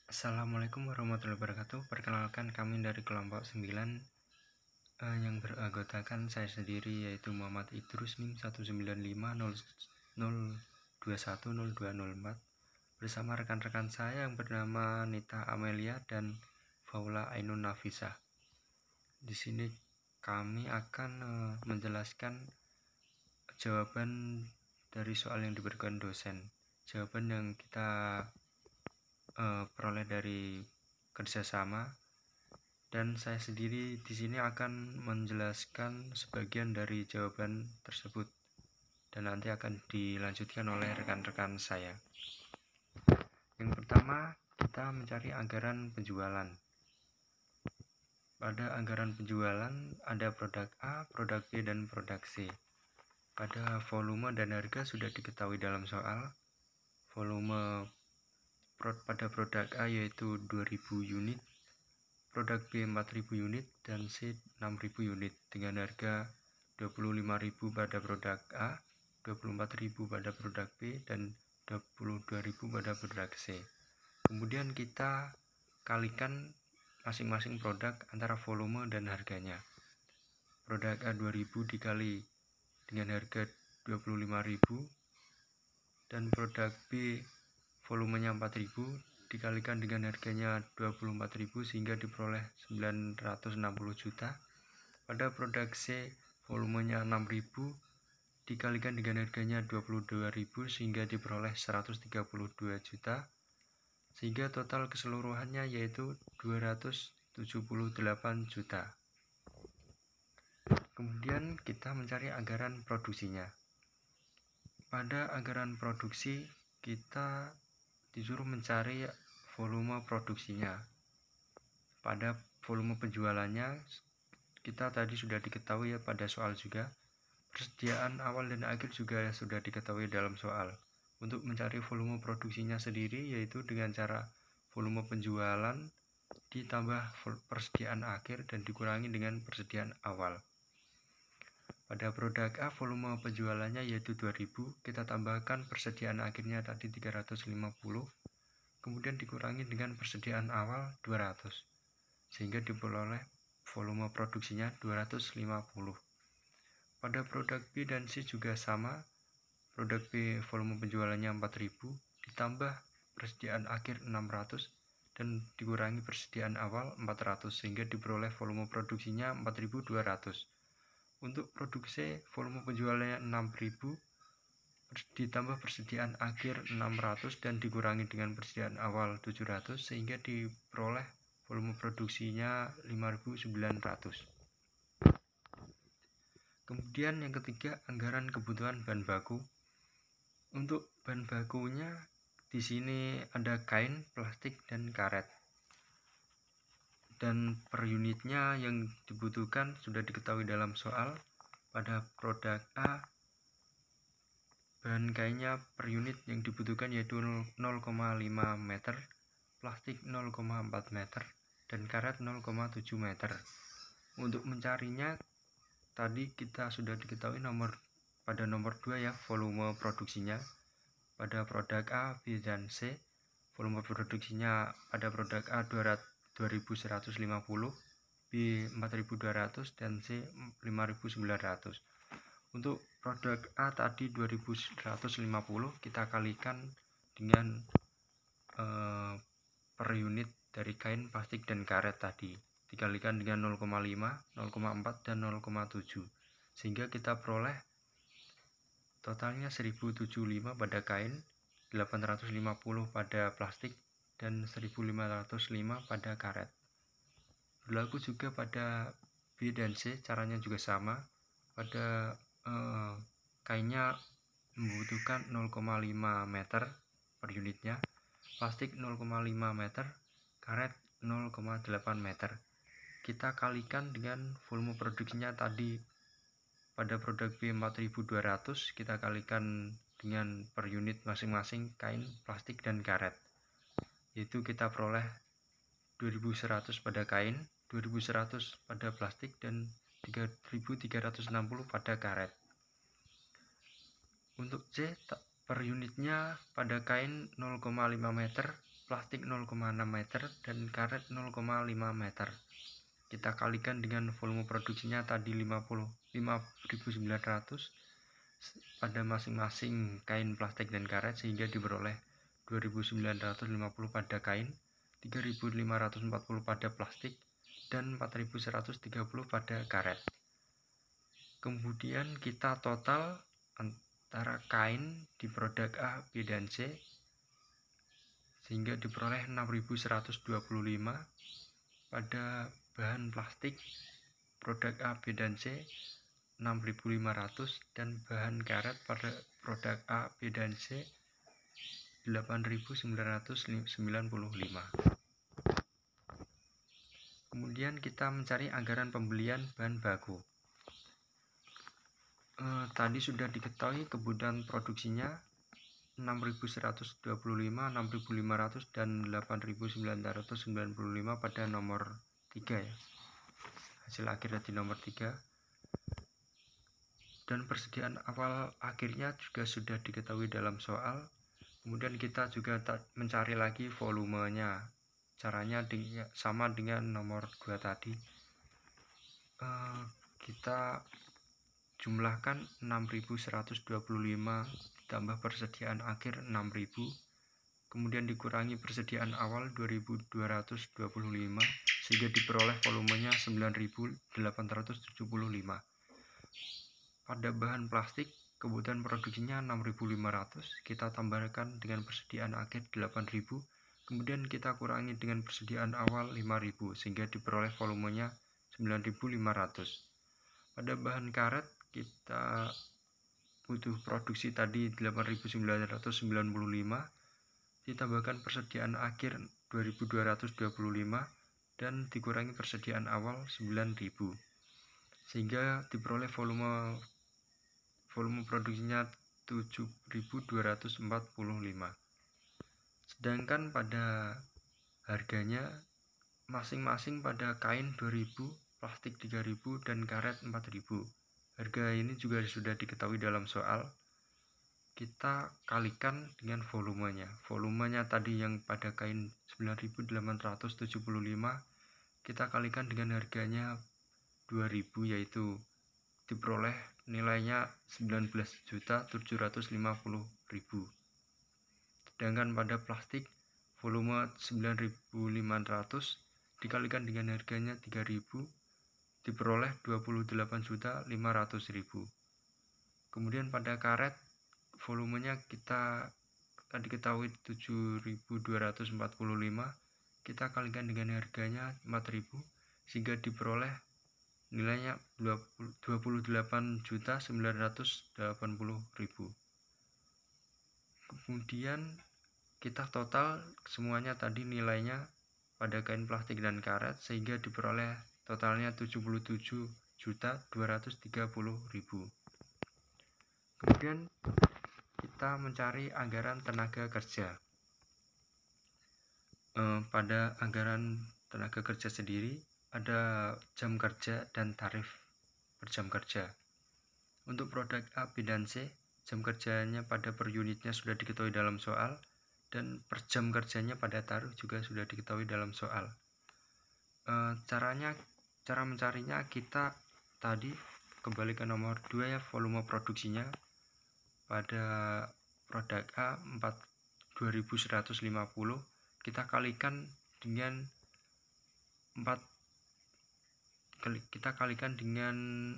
Assalamualaikum warahmatullahi wabarakatuh. Perkenalkan, kami dari kelompok 9 yang beranggotakan saya sendiri, yaitu Muhammad Idrus, NIM 19500210204, bersama rekan-rekan saya yang bernama Nita Amelia dan Faula Ainun Nafisah. Di sini kami akan menjelaskan jawaban dari soal yang diberikan dosen. Jawaban yang kita peroleh dari kerjasama, dan saya sendiri di sini akan menjelaskan sebagian dari jawaban tersebut, dan nanti akan dilanjutkan oleh rekan-rekan saya. Yang pertama, kita mencari anggaran penjualan. Pada anggaran penjualan ada produk A, produk B, dan produk C. Pada volume dan harga sudah diketahui dalam soal. Volume pada produk A yaitu 2000 unit, produk B 4000 unit, dan C 6000 unit, dengan harga 25.000 pada produk A, 24.000 pada produk B, dan 22.000 pada produk C. Kemudian kita kalikan masing-masing produk antara volume dan harganya. Produk A 2000 dikali dengan harga 25.000, dan produk B volumenya 4000 dikalikan dengan harganya 24.000 sehingga diperoleh 960 juta. Pada produk C volumenya 6000 dikalikan dengan harganya 22.000 sehingga diperoleh 132 juta, sehingga total keseluruhannya yaitu 278 juta. Kemudian kita mencari anggaran produksinya. Pada anggaran produksi kita disuruh mencari volume produksinya. Pada volume penjualannya kita tadi sudah diketahui ya pada soal juga. Persediaan awal dan akhir juga sudah diketahui dalam soal. Untuk mencari volume produksinya sendiri yaitu dengan cara volume penjualan ditambah persediaan akhir dan dikurangi dengan persediaan awal. Pada produk A volume penjualannya yaitu 2000, kita tambahkan persediaan akhirnya tadi 350, kemudian dikurangi dengan persediaan awal 200, sehingga diperoleh volume produksinya 250. Pada produk B dan C juga sama. Produk B volume penjualannya 4000 ditambah persediaan akhir 600 dan dikurangi persediaan awal 400, sehingga diperoleh volume produksinya 4200. Untuk produk C volume penjualannya 6000 ditambah persediaan akhir 600 dan dikurangi dengan persediaan awal 700, sehingga diperoleh volume produksinya 5900. Kemudian yang ketiga, anggaran kebutuhan bahan baku. Untuk bahan bakunya di sini ada kain, plastik, dan karet. Dan per unitnya yang dibutuhkan sudah diketahui dalam soal. Pada produk A bahan kainnya per unit yang dibutuhkan yaitu 0,5 meter, plastik 0,4 meter, dan karet 0,7 meter. Untuk mencarinya tadi kita sudah diketahui pada nomor 2 ya, volume produksinya. Pada produk A, B, dan C volume produksinya pada produk A 2150, B 4200, dan C 5900. Untuk produk A tadi 2150 kita kalikan dengan per unit dari kain, plastik, dan karet tadi, dikalikan dengan 0,5, 0,4, dan 0,7, sehingga kita peroleh totalnya 1075 pada kain, 850 pada plastik, dan 1505 pada karet. Berlaku juga pada B dan C, caranya juga sama. Pada kainnya membutuhkan 0,5 meter per unitnya, plastik 0,5 meter, karet 0,8 meter. Kita kalikan dengan volume produksinya tadi. Pada produk B 4200 kita kalikan dengan per unit masing-masing kain, plastik, dan karet, yaitu kita peroleh 2100 pada kain, 2100 pada plastik, dan 3360 pada karet. Untuk C per unitnya pada kain 0,5 meter, plastik 0,6 meter dan karet 0,5 meter. Kita kalikan dengan volume produksinya tadi 5.900 pada masing-masing kain plastik dan karet, sehingga diperoleh 2.950 pada kain, 3.540 pada plastik, dan 4.130 pada karet. Kemudian kita total antara kain di produk A, B, dan C, sehingga diperoleh 6.125 pada bahan plastik produk A, B, dan C 6.500, dan bahan karet pada produk A, B, dan C 8.995. Kemudian kita mencari anggaran pembelian bahan baku. Tadi sudah diketahui kebutuhan produksinya 6.125, 6.500, dan 8.995 pada nomor 3 ya. Hasil akhir di nomor 3. Dan persediaan awal akhirnya juga sudah diketahui dalam soal. Kemudian kita juga mencari lagi volumenya. Caranya sama dengan nomor 2 tadi. Kita jumlahkan 6.125 ditambah persediaan akhir 6.000, kemudian dikurangi persediaan awal 2.225, sehingga diperoleh volumenya 9.875. Pada bahan plastik kebutuhan produksinya 6.500, kita tambahkan dengan persediaan akhir 8.000, kemudian kita kurangi dengan persediaan awal 5.000, sehingga diperoleh volumenya 9.500. Pada bahan karet kita butuh produksi tadi 8.995, ditambahkan persediaan akhir 2.225 dan dikurangi persediaan awal 9.000, sehingga diperoleh volume produksinya 7.245. Sedangkan pada harganya masing-masing pada kain 2.000, plastik 3.000, dan karet 4.000. Harga ini juga sudah diketahui dalam soal. Kita kalikan dengan volumenya. Volumenya tadi yang pada kain 9.875, kita kalikan dengan harganya 2.000, yaitu diperoleh nilainya 19.750.000. Sedangkan pada plastik volume 9.500 dikalikan dengan harganya 3.000, diperoleh 28.500.000. Kemudian pada karet volumenya kita tadi ketahui 7.245, kita kalikan dengan harganya 4.000, sehingga diperoleh nilainya 28.980.000. Kemudian kita total semuanya tadi nilainya pada kain plastik dan karet, sehingga diperoleh totalnya 77.230.000. Kemudian kita mencari anggaran tenaga kerja. Pada anggaran tenaga kerja sendiri ada jam kerja dan tarif per jam kerja. Untuk produk A, B, dan C, jam kerjanya pada per unitnya sudah diketahui dalam soal, dan per jam kerjanya pada tarif juga sudah diketahui dalam soal. Cara mencarinya kita tadi kembali ke nomor 2 ya, volume produksinya. Pada produk A 2.150, kita kalikan dengan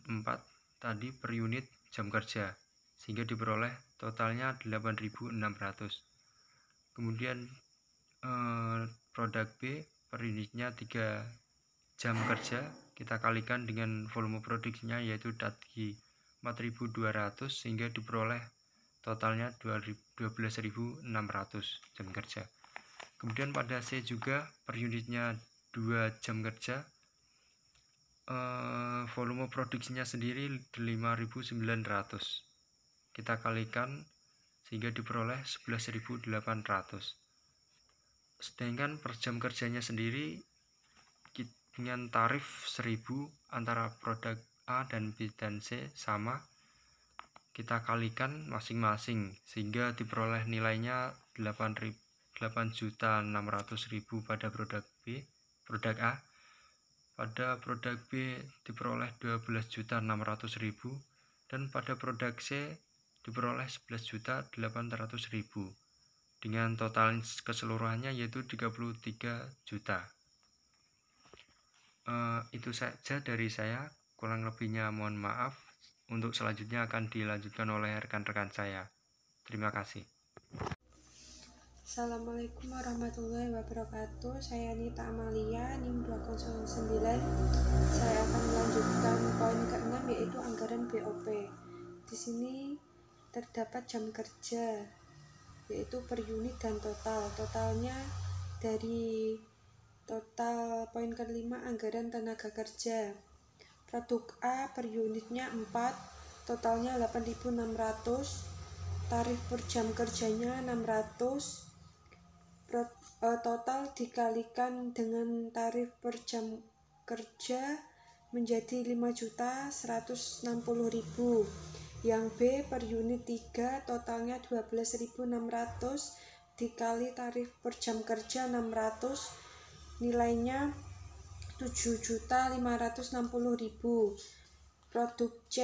4 tadi per unit jam kerja, sehingga diperoleh totalnya 8.600. Kemudian produk B per unitnya 3 jam kerja, kita kalikan dengan volume produksinya yaitu tadi 4.200, sehingga diperoleh totalnya 12.600 jam kerja. Kemudian pada C juga per unitnya 2 jam kerja, volume produksinya sendiri 5.900, kita kalikan sehingga diperoleh 11.800. Sedangkan per jam kerjanya sendiri dengan tarif 1.000 antara produk A dan B dan C sama, kita kalikan masing-masing sehingga diperoleh nilainya 8.600 8.600.000 pada produk A. Pada produk B diperoleh 12.600.000 dan pada produk C diperoleh 11.800.000 dengan total keseluruhannya yaitu 33 juta. Itu saja dari saya, kurang lebihnya mohon maaf. Untuk selanjutnya akan dilanjutkan oleh rekan-rekan saya. Terima kasih. Assalamualaikum warahmatullahi wabarakatuh. Saya Nita Amalia, NIM 209. Saya akan melanjutkan poin ke-6 yaitu anggaran BOP. Di sini terdapat jam kerja yaitu per unit dan total. Totalnya dari total poin ke-5 anggaran tenaga kerja. Produk A per unitnya 4, totalnya 8.600, tarif per jam kerjanya 600, total dikalikan dengan tarif per jam kerja menjadi 5.160.000. Yang B per unit 3, totalnya 12.600 dikali tarif per jam kerja 600, nilainya 7.560.000. Produk C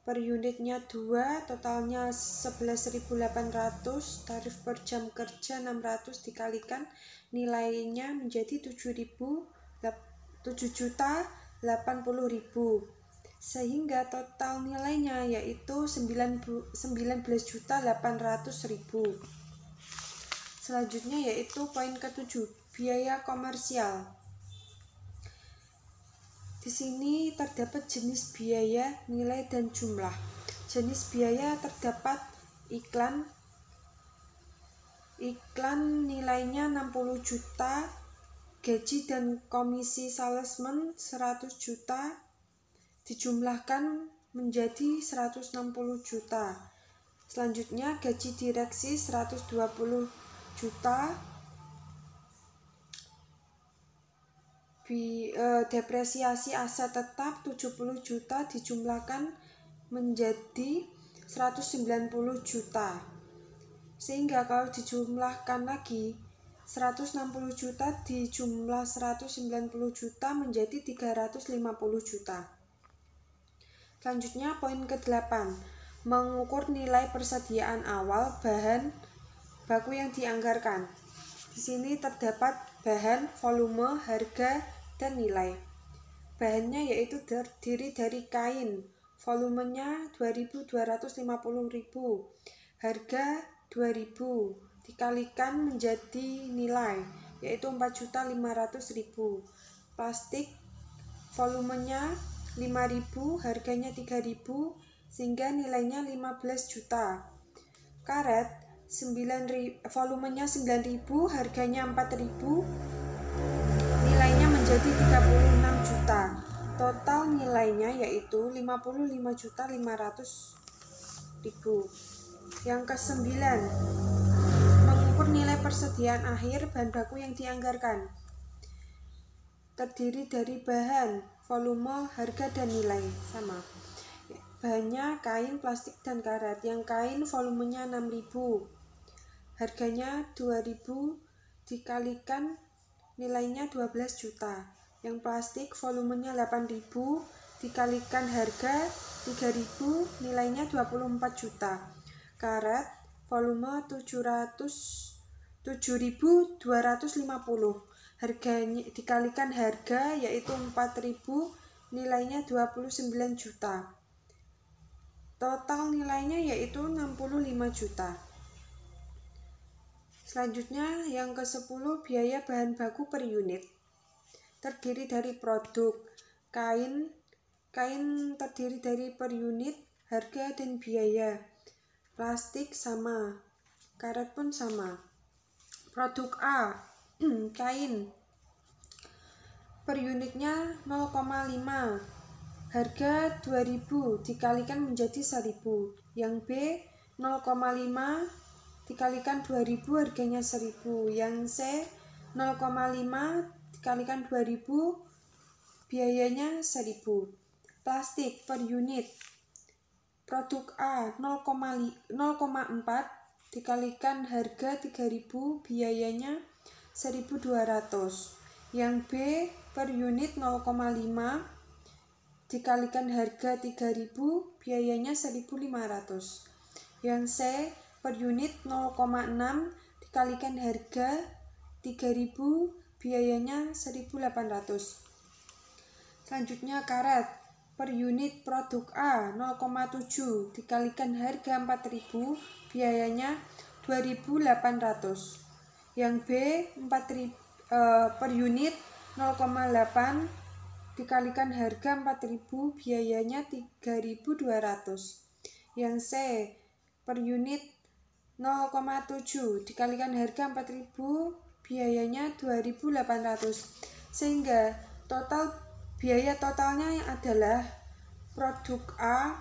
per unitnya 2, totalnya 11.800, tarif per jam kerja 600 dikalikan nilainya menjadi 7.080.000, sehingga total nilainya yaitu 19.800.000. Selanjutnya yaitu poin ke-7, biaya komersial. Di sini terdapat jenis biaya, nilai, dan jumlah. Jenis biaya terdapat iklan nilainya 60 juta, gaji dan komisi salesman 100 juta, dijumlahkan menjadi 160 juta. Selanjutnya gaji direksi 120 juta, depresiasi aset tetap 70 juta dijumlahkan menjadi 190 juta. Sehingga kalau dijumlahkan lagi 160 juta dijumlah 190 juta menjadi 350 juta. Selanjutnya poin ke-8, mengukur nilai persediaan awal bahan baku yang dianggarkan. Di sini terdapat bahan, volume, harga, dan nilai. Bahannya yaitu terdiri dari kain, volumenya 2.250.000, harga 2.000 dikalikan menjadi nilai yaitu 4.500.000. Plastik volumenya 5.000, harganya 3.000 sehingga nilainya 15 juta. Karet volumenya 9.000, harganya 4.000, nilainya menjadi 36 juta. Total nilainya yaitu 55.500.000. Yang ke-9, mengukur nilai persediaan akhir bahan baku yang dianggarkan. Terdiri dari bahan, volume, harga, dan nilai. Sama. Bahannya kain, plastik, dan karet. Yang kain volumenya 6.000, harganya 2.000 dikalikan nilainya 12 juta. Yang plastik volumenya 8.000 dikalikan harga 3.000, nilainya 24 juta. Karet volume 7.250, harganya dikalikan harga yaitu 4.000, nilainya 29 juta. Total nilainya yaitu 65 juta. Selanjutnya yang ke-10, biaya bahan baku per unit. Terdiri dari produk kain terdiri dari per unit, harga, dan biaya. Plastik sama, karet pun sama. Produk A, kain, per unitnya 0,5, harga 2.000 dikalikan menjadi 1.000. Yang B 0,5 dikalikan 2.000, harganya 1.000. Yang C 0,5 dikalikan 2.000, biayanya 1.000. Plastik per unit. Produk A 0,4, dikalikan harga 3.000, biayanya 1.200. Yang B per unit 0,5 dikalikan harga 3.000, biayanya 1.500. Yang C per unit 0,6 dikalikan harga 3.000, biayanya 1.800. Selanjutnya karet per unit produk A 0,7 dikalikan harga 4.000, biayanya 2.800. Yang B 4.000 per unit 0,8 dikalikan harga 4.000, biayanya 3.200. Yang C per unit 0,7 dikalikan harga 4.000, biayanya 2.800. Sehingga biaya totalnya adalah produk A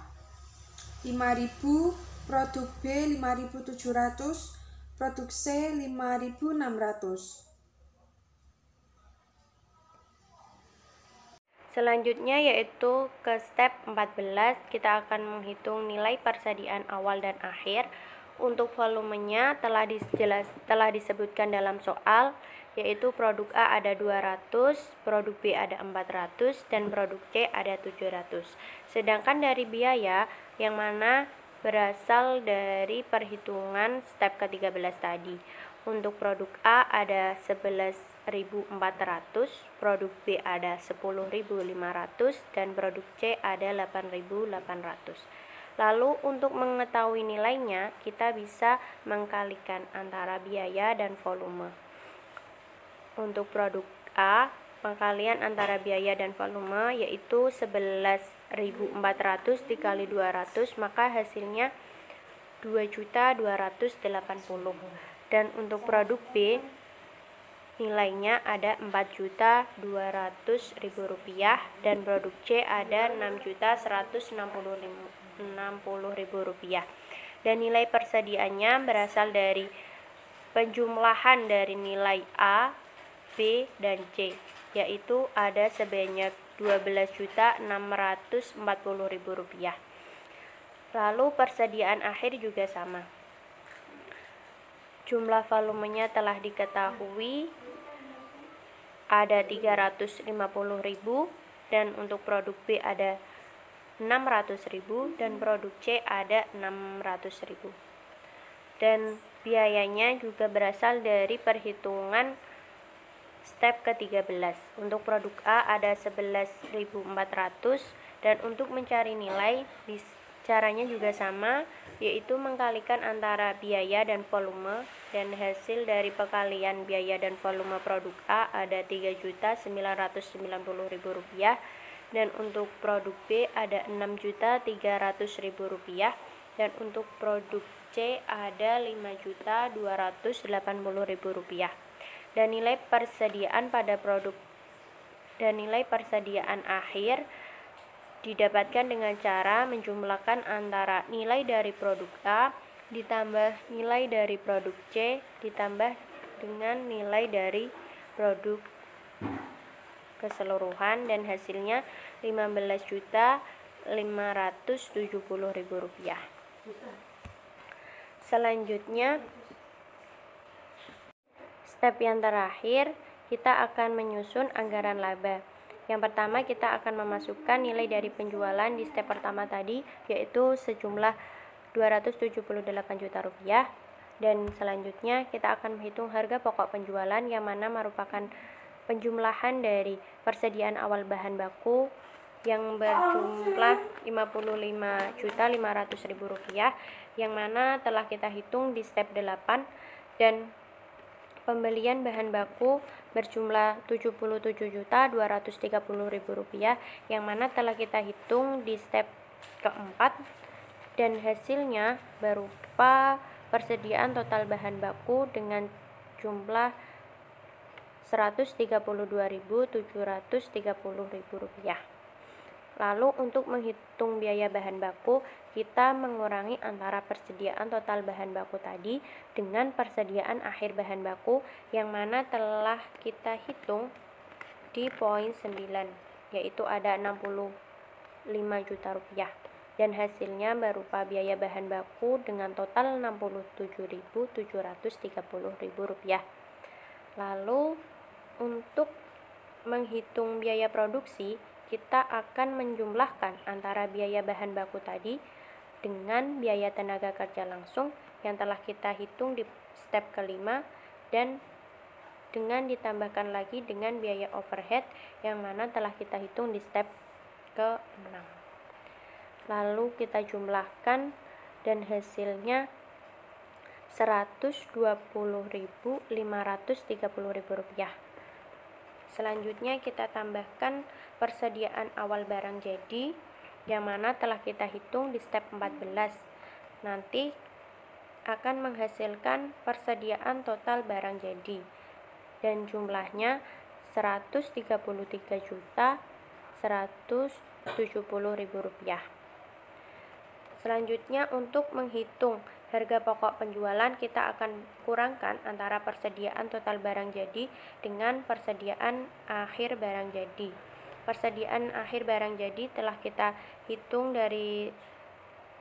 5.000, produk B 5.700, produk C 5.600. Selanjutnya yaitu ke step 14, kita akan menghitung nilai persediaan awal dan akhir. Untuk volumenya telah disebutkan dalam soal, yaitu produk A ada 200, produk B ada 400, dan produk C ada 700. Sedangkan dari biaya yang mana berasal dari perhitungan step ke-13 tadi. Untuk produk A ada 11.400, produk B ada 10.500, dan produk C ada 8.800. Lalu untuk mengetahui nilainya, kita bisa mengkalikan antara biaya dan volume. Untuk produk A, pengkalian antara biaya dan volume yaitu 11.400 dikali 200, maka hasilnya 2.280. Dan untuk produk B, nilainya ada 4.200.000 rupiah, dan produk C ada 6.160.000 rupiah. Dan nilai persediaannya berasal dari penjumlahan dari nilai A, B, dan C, yaitu ada sebanyak 12.640.000 rupiah. Lalu persediaan akhir juga sama. Jumlah volumenya telah diketahui ada 350.000, dan untuk produk B ada 600.000, dan produk C ada 600.000. Dan biayanya juga berasal dari perhitungan step ke-13. Untuk produk A ada 11.400, dan untuk mencari nilai caranya juga sama, yaitu mengkalikan antara biaya dan volume, dan hasil dari pekalian biaya dan volume produk A ada 3.990.000 rupiah, dan untuk produk B ada 6.300.000 rupiah, dan untuk produk C ada 5.280.000 rupiah. Dan nilai persediaan akhir didapatkan dengan cara menjumlahkan antara nilai dari produk A ditambah nilai dari produk C ditambah dengan nilai dari produk keseluruhan, dan hasilnya 15.570.000 rupiah. Selanjutnya, step yang terakhir, kita akan menyusun anggaran laba. Yang pertama, kita akan memasukkan nilai dari penjualan di step pertama tadi, yaitu sejumlah 278 juta rupiah. Dan selanjutnya kita akan menghitung harga pokok penjualan, yang mana merupakan penjumlahan dari persediaan awal bahan baku yang berjumlah 55.500.000 rupiah, yang mana telah kita hitung di step 8, dan pembelian bahan baku berjumlah 77.230.000 rupiah, yang mana telah kita hitung di step keempat, dan hasilnya berupa persediaan total bahan baku dengan jumlah 132.730.000 rupiah. Lalu untuk menghitung biaya bahan baku, kita mengurangi antara persediaan total bahan baku tadi dengan persediaan akhir bahan baku, yang mana telah kita hitung di poin 9, yaitu ada 65 juta rupiah. dan hasilnya berupa biaya bahan baku dengan total Rp67.730.000. Lalu untuk menghitung biaya produksi, kita akan menjumlahkan antara biaya bahan baku tadi dengan biaya tenaga kerja langsung yang telah kita hitung di step kelima dan dengan ditambahkan lagi dengan biaya overhead yang mana telah kita hitung di step ke-6. Lalu kita jumlahkan dan hasilnya Rp120.530.000. Selanjutnya kita tambahkan persediaan awal barang jadi yang mana telah kita hitung di step 14. Nanti akan menghasilkan persediaan total barang jadi dan jumlahnya Rp133.170.000. Selanjutnya untuk menghitung harga pokok penjualan, kita akan kurangkan antara persediaan total barang jadi dengan persediaan akhir barang jadi. Persediaan akhir barang jadi telah kita hitung dari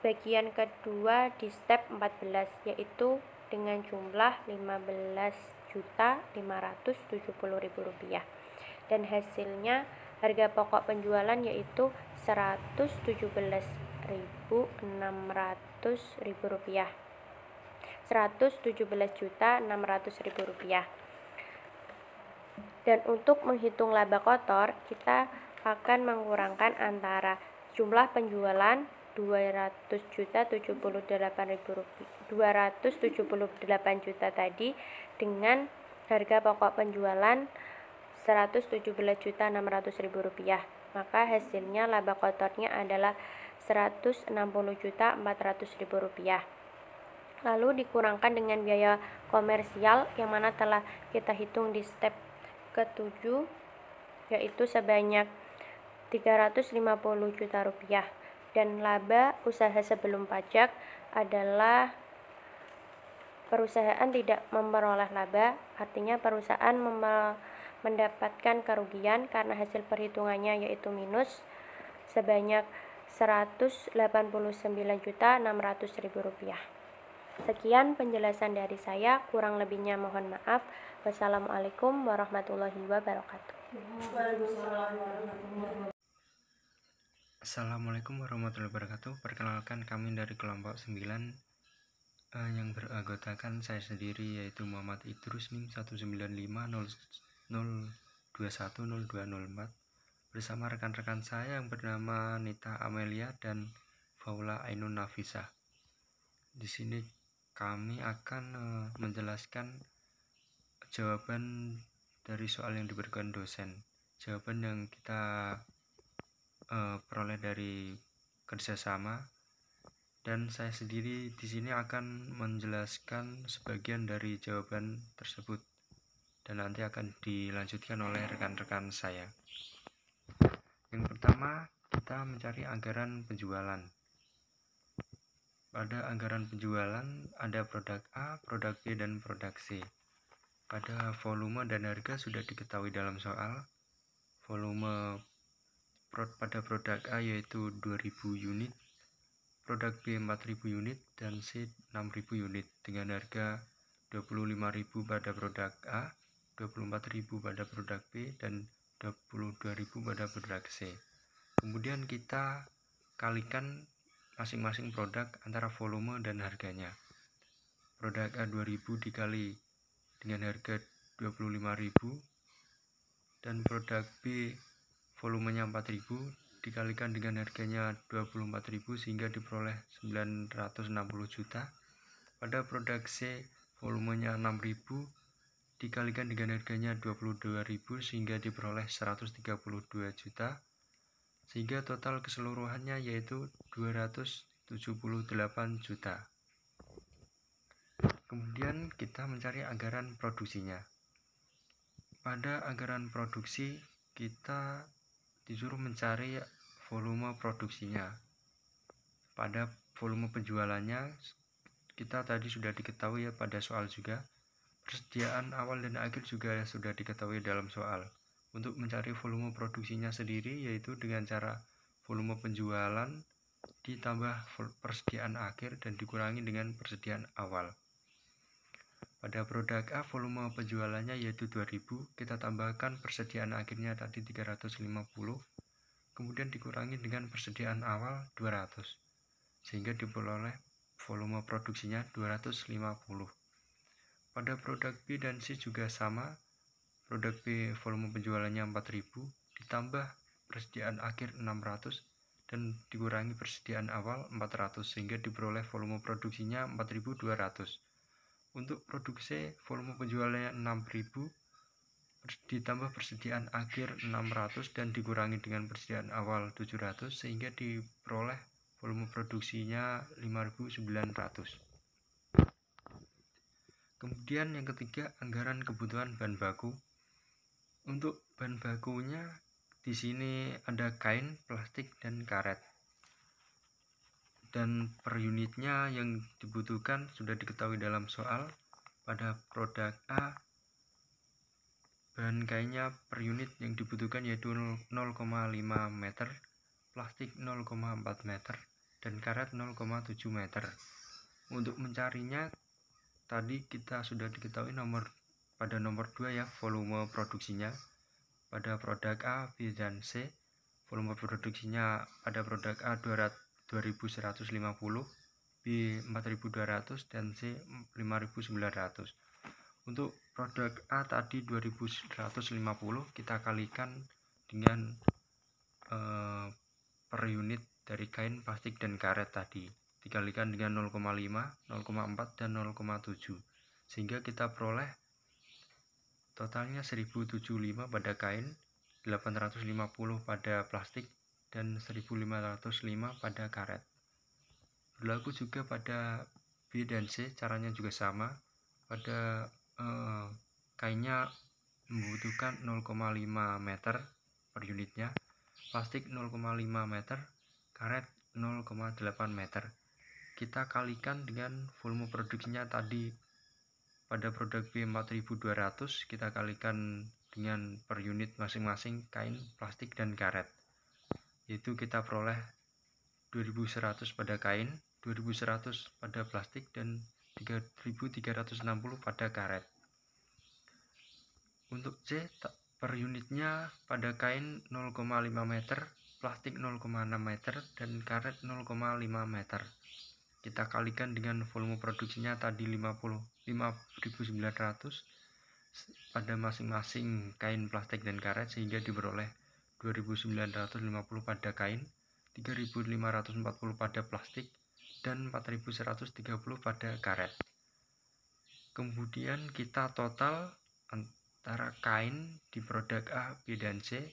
bagian kedua di step 14, yaitu dengan jumlah Rp15.570.000 dan hasilnya harga pokok penjualan yaitu Rp117.600.000. Rp117.600.000. Dan untuk menghitung laba kotor, kita akan mengkurangkan antara jumlah penjualan Rp278 juta tadi dengan harga pokok penjualan Rp117.600.000. Maka hasilnya laba kotornya adalah Rp160.400.000. Lalu dikurangkan dengan biaya komersial yang mana telah kita hitung di step ke-7, yaitu sebanyak Rp350 juta. Dan laba usaha sebelum pajak adalah perusahaan tidak memperoleh laba, artinya perusahaan mendapatkan kerugian karena hasil perhitungannya yaitu minus sebanyak Rp189.600.000. Sekian penjelasan dari saya, kurang lebihnya mohon maaf. Wassalamualaikum warahmatullahi wabarakatuh. Assalamualaikum warahmatullahi wabarakatuh. Perkenalkan, kami dari kelompok 9 yang beranggotakan saya sendiri yaitu Muhammad Idrus NIM 19500210204 bersama rekan-rekan saya yang bernama Nita Amelia dan Faula Ainun Nafisah. Di sini kami akan menjelaskan jawaban dari soal yang diberikan dosen. Jawaban yang kita peroleh dari kerjasama, dan saya sendiri di sini akan menjelaskan sebagian dari jawaban tersebut dan nanti akan dilanjutkan oleh rekan-rekan saya. Yang pertama, kita mencari anggaran penjualan. Pada anggaran penjualan ada produk A, produk B, dan produk C. Pada volume dan harga sudah diketahui dalam soal. Volume pada produk A yaitu 2000 unit, produk B 4000 unit, dan C 6000 unit dengan harga 25.000 pada produk A, 24.000 pada produk B, dan 22.000 pada produk C. Kemudian kita kalikan masing-masing produk antara volume dan harganya. Produk A 2000 dikali dengan harga 25.000 dan produk B volumenya 4000 dikalikan dengan harganya 24.000 sehingga diperoleh 960 juta. Pada produk C volumenya 6000 dikalikan dengan harganya 22.000 sehingga diperoleh 132 juta, sehingga total keseluruhannya yaitu 278 juta. Kemudian kita mencari anggaran produksinya. Pada anggaran produksi kita disuruh mencari volume produksinya. Pada volume penjualannya kita tadi sudah diketahui ya pada soal juga. Persediaan awal dan akhir juga sudah diketahui dalam soal. Untuk mencari volume produksinya sendiri yaitu dengan cara volume penjualan ditambah persediaan akhir dan dikurangi dengan persediaan awal. Pada produk A volume penjualannya yaitu 2000, kita tambahkan persediaan akhirnya tadi 350, kemudian dikurangi dengan persediaan awal 200, sehingga diperoleh volume produksinya 250. Pada produk B dan C juga sama. Produk B volume penjualannya 4000 ditambah persediaan akhir 600 dan dikurangi persediaan awal 400, sehingga diperoleh volume produksinya 4200. Untuk produk C volume penjualannya 6000 ditambah persediaan akhir 600 dan dikurangi dengan persediaan awal 700, sehingga diperoleh volume produksinya 5900. Kemudian yang ketiga, anggaran kebutuhan bahan baku. Untuk bahan bakunya di sini ada kain, plastik, dan karet. Dan per unitnya yang dibutuhkan sudah diketahui dalam soal. Pada produk A, bahan kainnya per unit yang dibutuhkan yaitu 0,5 meter, plastik 0,4 meter, dan karet 0,7 meter. Untuk mencarinya tadi kita sudah diketahui pada nomor 2 ya, volume produksinya. Pada produk A, B, dan C, volume produksinya pada produk A 2150, B 4200, dan C 5900. Untuk produk A tadi 2150 kita kalikan dengan per unit dari kain, plastik, dan karet tadi, dikalikan dengan 0,5, 0,4, dan 0,7, sehingga kita peroleh totalnya 1075 pada kain, 850 pada plastik, dan 1505 pada karet. Berlaku juga pada B dan C, caranya juga sama. Pada kainnya membutuhkan 0,5 meter per unitnya, plastik 0,5 meter, karet 0,8 meter. Kita kalikan dengan volume produksinya tadi. Pada produk B 4200 kita kalikan dengan per unit masing-masing kain, plastik, dan karet, yaitu kita peroleh 2100 pada kain, 2100 pada plastik, dan 3360 pada karet. Untuk C per unitnya pada kain 0,5 meter, plastik 0,6 meter, dan karet 0,5 meter. Kita kalikan dengan volume produksinya tadi 5900 pada masing-masing kain, plastik, dan karet, sehingga diperoleh 2950 pada kain, 3540 pada plastik, dan 4130 pada karet. Kemudian kita total antara kain di produk A, B, dan C,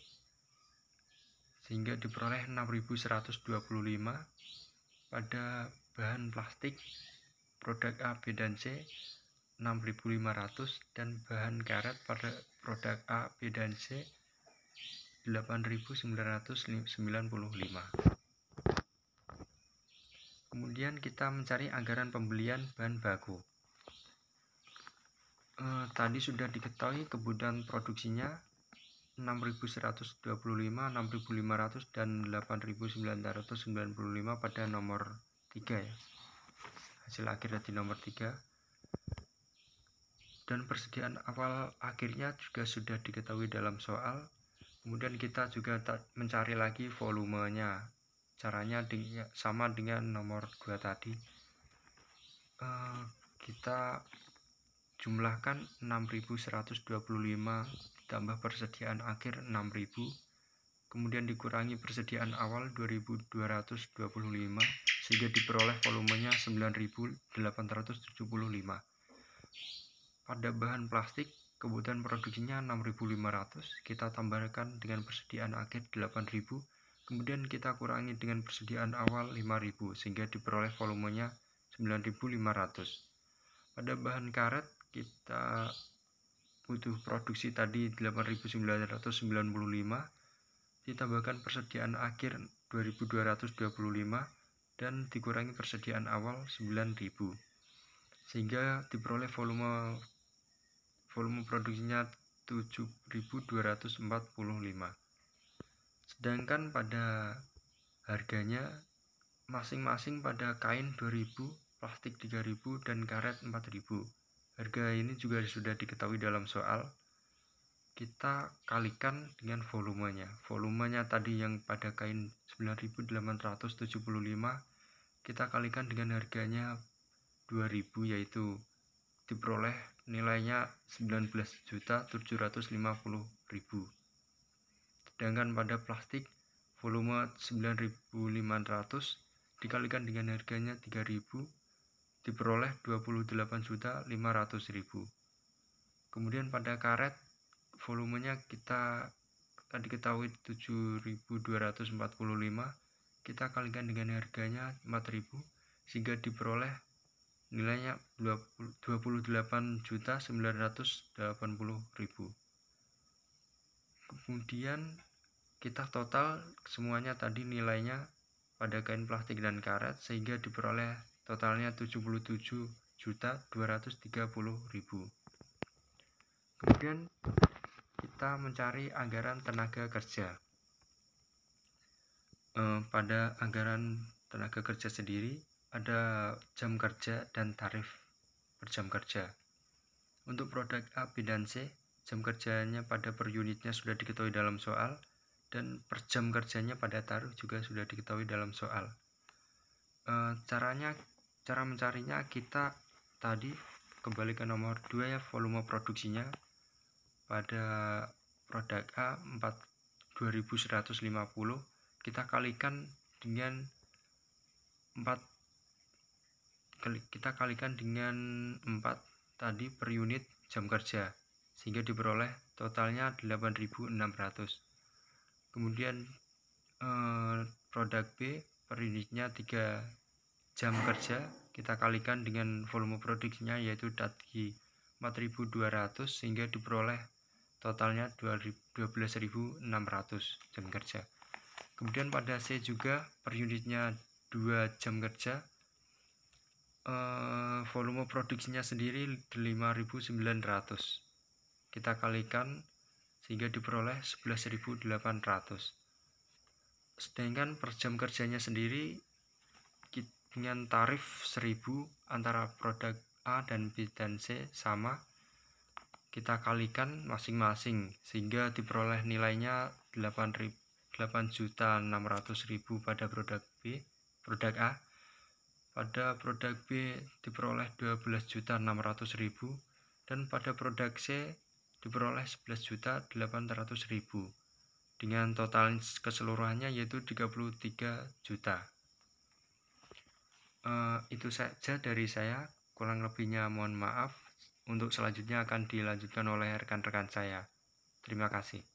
sehingga diperoleh 6125. Pada bahan plastik produk A, B, dan C 6500, dan bahan karet pada produk A, B, dan C 8995. Kemudian kita mencari anggaran pembelian bahan baku. Tadi sudah diketahui kebutuhan produksinya 6125, 6500, dan 8995 pada nomor 3 ya. Hasil akhir di nomor 3. Dan persediaan awal akhirnya juga sudah diketahui dalam soal. Kemudian kita juga mencari lagi volumenya. Caranya sama dengan nomor 2 tadi. Kita jumlahkan 6125 ditambah persediaan akhir 6000, kemudian dikurangi persediaan awal 2225, sehingga diperoleh volumenya 9875. Pada bahan plastik kebutuhan produksinya 6500, kita tambahkan dengan persediaan akhir 8000, kemudian kita kurangi dengan persediaan awal 5000, sehingga diperoleh volumenya 9500. Pada bahan karet kita butuh produksi tadi 8995, ditambahkan persediaan akhir 2225 dan dikurangi persediaan awal 9000, sehingga diperoleh volume produksinya 7245. Sedangkan pada harganya masing-masing pada kain 2000, plastik 3000, dan karet 4000. Harga ini juga sudah diketahui dalam soal. Kita kalikan dengan volumenya. Volumenya tadi yang pada kain 9875, kita kalikan dengan harganya 2000, yaitu diperoleh nilainya 19.750.000. Sedangkan pada plastik volume 9.500 dikalikan dengan harganya 3.000, diperoleh 28.500.000. Kemudian pada karet volumenya kita tadi ketahui 7.245, kita kalikan dengan harganya 4.000 sehingga diperoleh nilainya 28.980.000. Kemudian kita total semuanya tadi nilainya pada kain plastik dan karet sehingga diperoleh totalnya 77.230.000. Kemudian kita mencari anggaran tenaga kerja. Pada anggaran tenaga kerja sendiri ada jam kerja dan tarif per jam kerja. Untuk produk A, B, dan C, jam kerjanya pada per unitnya sudah diketahui dalam soal, dan per jam kerjanya pada tarif juga sudah diketahui dalam soal. Cara mencarinya kita tadi kembali ke nomor 2 ya, volume produksinya. Pada produk A 2150, kita kalikan dengan 4 tadi per unit jam kerja sehingga diperoleh totalnya 8.600. Kemudian produk B per unitnya 3 jam kerja, kita kalikan dengan volume produksinya yaitu tadi 4.200 sehingga diperoleh totalnya 12.600 jam kerja. Kemudian pada C juga per unitnya 2 jam kerja, volume produksinya sendiri 5.900, kita kalikan sehingga diperoleh 11.800. Sedangkan per jam kerjanya sendiri dengan tarif 1.000 antara produk A dan B dan C sama, kita kalikan masing-masing sehingga diperoleh nilainya 8.600.000 pada produk B, produk A. Pada produk B diperoleh 12.600.000 dan pada produk C diperoleh 11.800.000 dengan total keseluruhannya yaitu 33 juta. Itu saja dari saya, kurang lebihnya mohon maaf. Untuk selanjutnya akan dilanjutkan oleh rekan-rekan saya. Terima kasih.